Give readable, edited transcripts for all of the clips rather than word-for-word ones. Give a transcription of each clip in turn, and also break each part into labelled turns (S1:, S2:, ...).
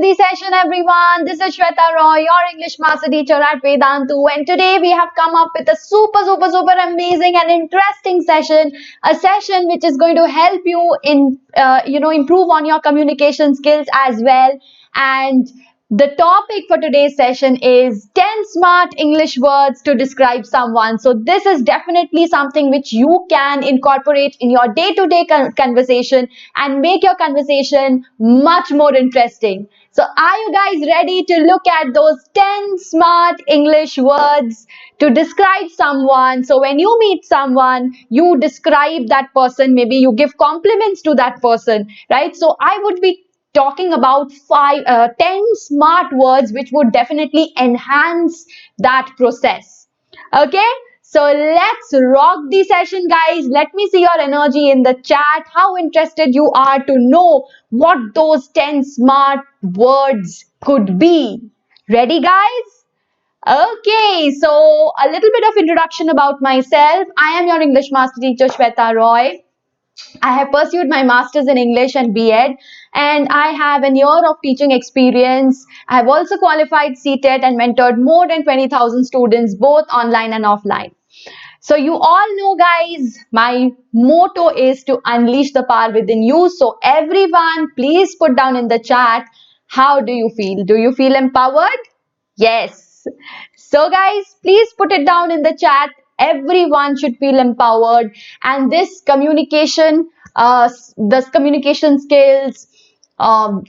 S1: the session, everyone. This is Sweta Roy, your English master teacher at Vedantu, and today we have come up with a super amazing and interesting session. A session which is going to help you in, improve on your communication skills as well. And the topic for today's session is 10 smart English words to describe someone. So this is definitely something which you can incorporate in your day-to-day conversation and make your conversation much more interesting. So are you guys ready to look at those 10 smart English words to describe someone? So when you meet someone, you describe that person, maybe you give compliments to that person, right? So I would be talking about 10 smart words which would definitely enhance that process. Okay, so let's rock the session, guys. Let me see your energy in the chat, how interested you are to know what those 10 smart words could be. Ready, guys? Okay, so a little bit of introduction about myself. I am your English master teacher, Sweta Roy. I have pursued my master's in English and B.Ed, and I have an year of teaching experience. I have also qualified CTET and mentored more than 20,000 students, both online and offline. So you all know, guys, my motto is to unleash the power within you. So everyone, please put down in the chat, how do you feel? Do you feel empowered? Yes. So guys, please put it down in the chat. Everyone should feel empowered, and this communication skills,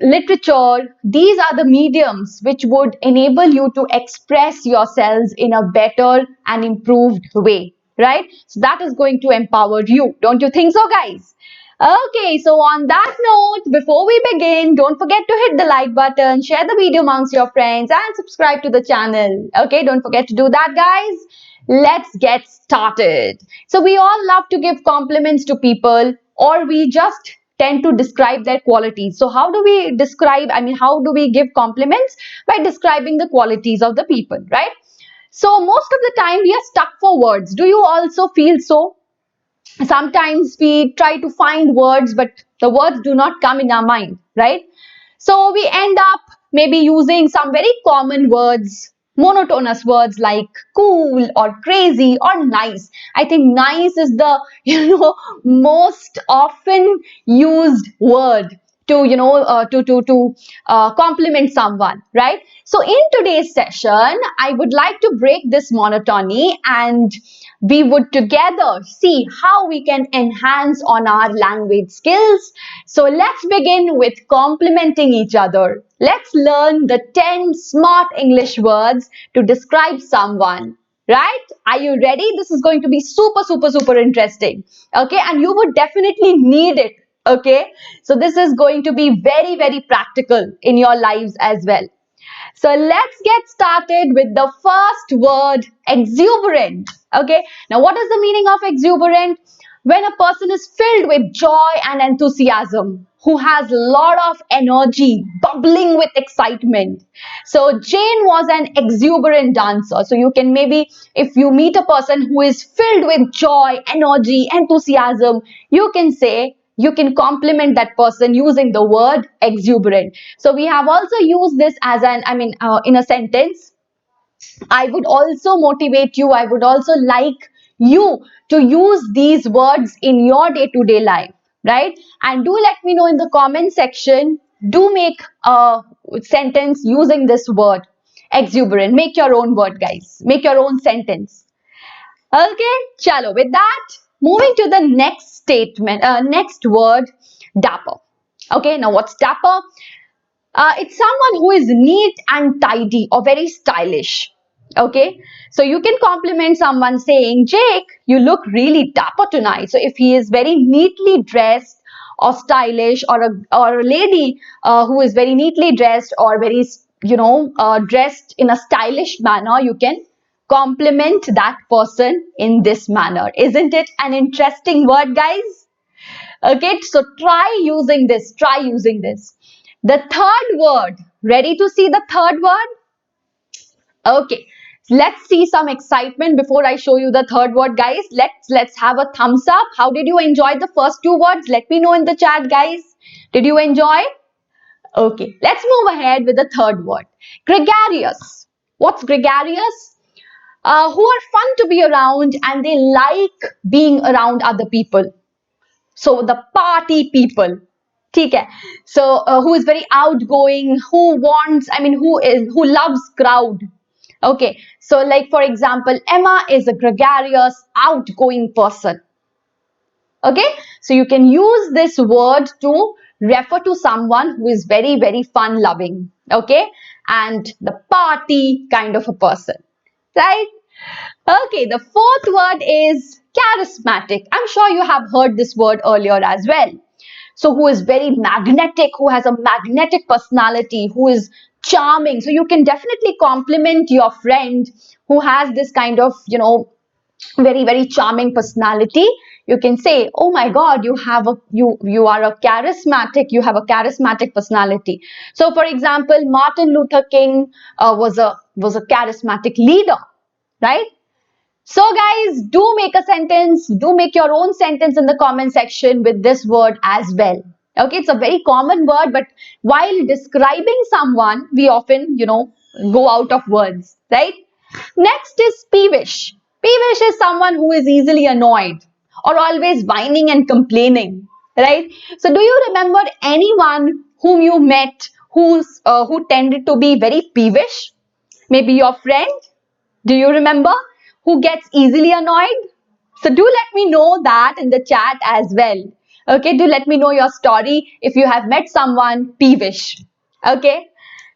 S1: literature, these are the mediums which would enable you to express yourselves in a better and improved way, right? So that is going to empower you. Don't you think so, guys? Okay, so on that note, before we begin, don't forget to hit the like button, share the video amongst your friends, and subscribe to the channel. Okay, don't forget to do that, guys. Let's get started. So we all love to give compliments to people, or we just tend to describe their qualities. So how do we describe, how do we give compliments? By describing the qualities of the people, right? So most of the time we are stuck for words. Do you also feel so? Sometimes we try to find words, but the words do not come in our mind, right? So we end up maybe using some very common words, monotonous words like cool or crazy or nice. I think nice is the most often used word to compliment someone, right? So in today's session, I would like to break this monotony, and we would together see how we can enhance on our language skills. So let's begin with complimenting each other. Let's learn the 10 smart English words to describe someone. Right? Are you ready? This is going to be super interesting. Okay, and you would definitely need it. Okay, so this is going to be very practical in your lives as well. So let's get started with the first word, exuberant. Okay, now what is the meaning of exuberant? When a person is filled with joy and enthusiasm, who has a lot of energy, bubbling with excitement. So Jane was an exuberant dancer. So you can maybe, if you meet a person who is filled with joy, energy, enthusiasm, you can say, you can compliment that person using the word exuberant. So we have also used this as in a sentence. I would also motivate you. I would also like you to use these words in your day-to-day life, right? And do let me know in the comment section. Do make a sentence using this word, exuberant. Make your own word, guys. Make your own sentence. Okay, chalo. With that, moving to the next statement, next word, dapper. Okay, now what's dapper? It's someone who is neat and tidy or very stylish. Okay, so you can compliment someone saying, Jake, you look really dapper tonight. So if he is very neatly dressed or stylish, or a lady who is very neatly dressed or very dressed in a stylish manner, you can compliment that person in this manner. Isn't it an interesting word, guys? Okay, so try using this. The third word. Ready to see the third word? Okay, let's see some excitement before I show you the third word, guys. Let's have a thumbs up. How did you enjoy the first two words? Let me know in the chat, guys. Did you enjoy? Okay, let's move ahead with the third word. Gregarious. What's gregarious? Who are fun to be around and they like being around other people. So the party people. ठीक है. So who is very outgoing, who loves crowd. Okay, so like for example, Emma is a gregarious, outgoing person. Okay, so you can use this word to refer to someone who is very, very fun loving. Okay, and the party kind of a person, right? Okay, the fourth word is charismatic. I'm sure you have heard this word earlier as well. So who is very magnetic, who has a magnetic personality, who is charming. So you can definitely compliment your friend who has this kind of, very, very charming personality. You can say, oh my god, you are a charismatic, you have a charismatic personality. So for example, Martin Luther King was a charismatic leader, right? So guys, do make a sentence, do make your own sentence in the comment section with this word as well. Okay, it's a very common word, but while describing someone, we often, go out of words, right? Next is peevish. Peevish is someone who is easily annoyed or always whining and complaining, right? So do you remember anyone whom you met who tended to be very peevish? Maybe your friend? Do you remember who gets easily annoyed? So do let me know that in the chat as well. Okay, do let me know your story if you have met someone peevish. Okay,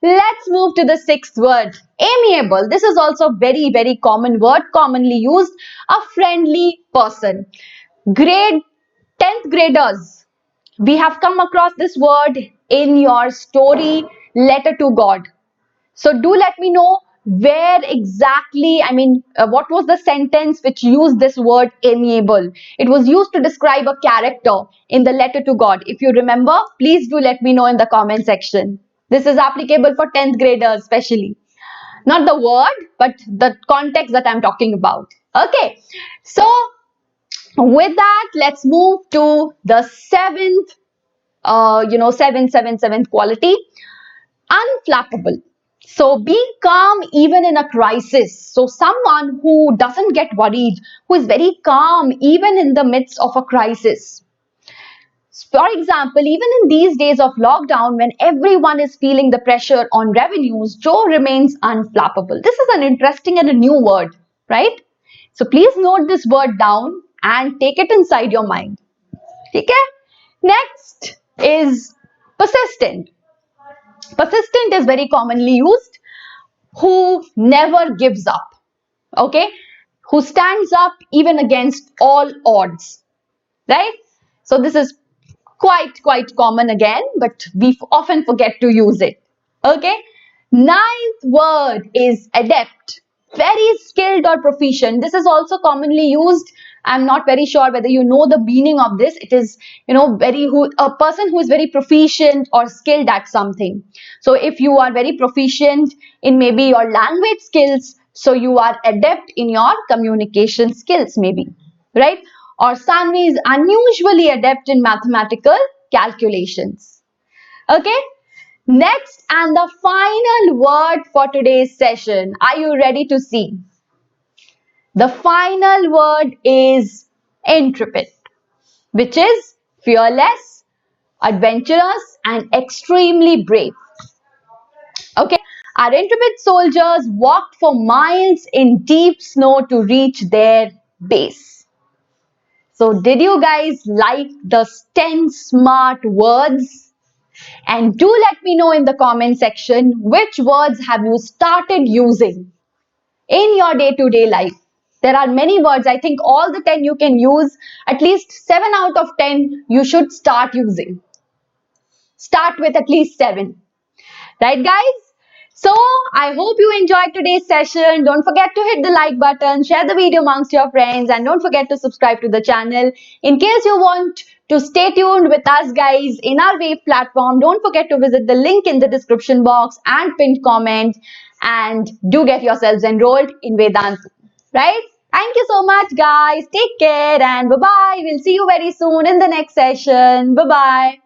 S1: let's move to the sixth word, amiable. This is also very, very common word, commonly used, a friendly person. Grade 10th graders, we have come across this word in your story, Letter to God. So do let me know where exactly, what was the sentence which used this word amiable? It was used to describe a character in the letter to God. If you remember, please do let me know in the comment section. This is applicable for 10th graders especially. Not the word, but the context that I'm talking about. Okay, so with that, let's move to the seventh, seventh quality, unflappable. So being calm even in a crisis. So someone who doesn't get worried, who is very calm even in the midst of a crisis. For example, even in these days of lockdown, when everyone is feeling the pressure on revenues, Joe remains unflappable. This is an interesting and a new word, right? So please note this word down and take it inside your mind. Okay? Next is persistent. Persistent is very commonly used. Who never gives up, okay? Who stands up even against all odds, right? So this is quite common again, but we often forget to use it, okay? Ninth word is adept. Very skilled or proficient. This is also commonly used. I'm not very sure whether you know the meaning of this. It is, a person who is very proficient or skilled at something. So if you are very proficient in maybe your language skills, so you are adept in your communication skills maybe, right? Or Sanvi is unusually adept in mathematical calculations. Okay? Next and the final word for today's session. Are you ready to see? The final word is intrepid, which is fearless, adventurous, and extremely brave. Okay, our intrepid soldiers walked for miles in deep snow to reach their base. So, did you guys like the 10 smart words? And do let me know in the comment section which words have you started using in your day-to-day life. There are many words. I think all the 10 you can use. At least 7 out of 10 you should start using. Start with at least 7. Right, guys? So, I hope you enjoyed today's session. Don't forget to hit the like button, share the video amongst your friends, and don't forget to subscribe to the channel. In case you want to stay tuned with us, guys, in our Wave platform, don't forget to visit the link in the description box and pinned comment, and do get yourselves enrolled in Vedantu. Right? Thank you so much, guys. Take care and bye-bye. We'll see you very soon in the next session. Bye-bye.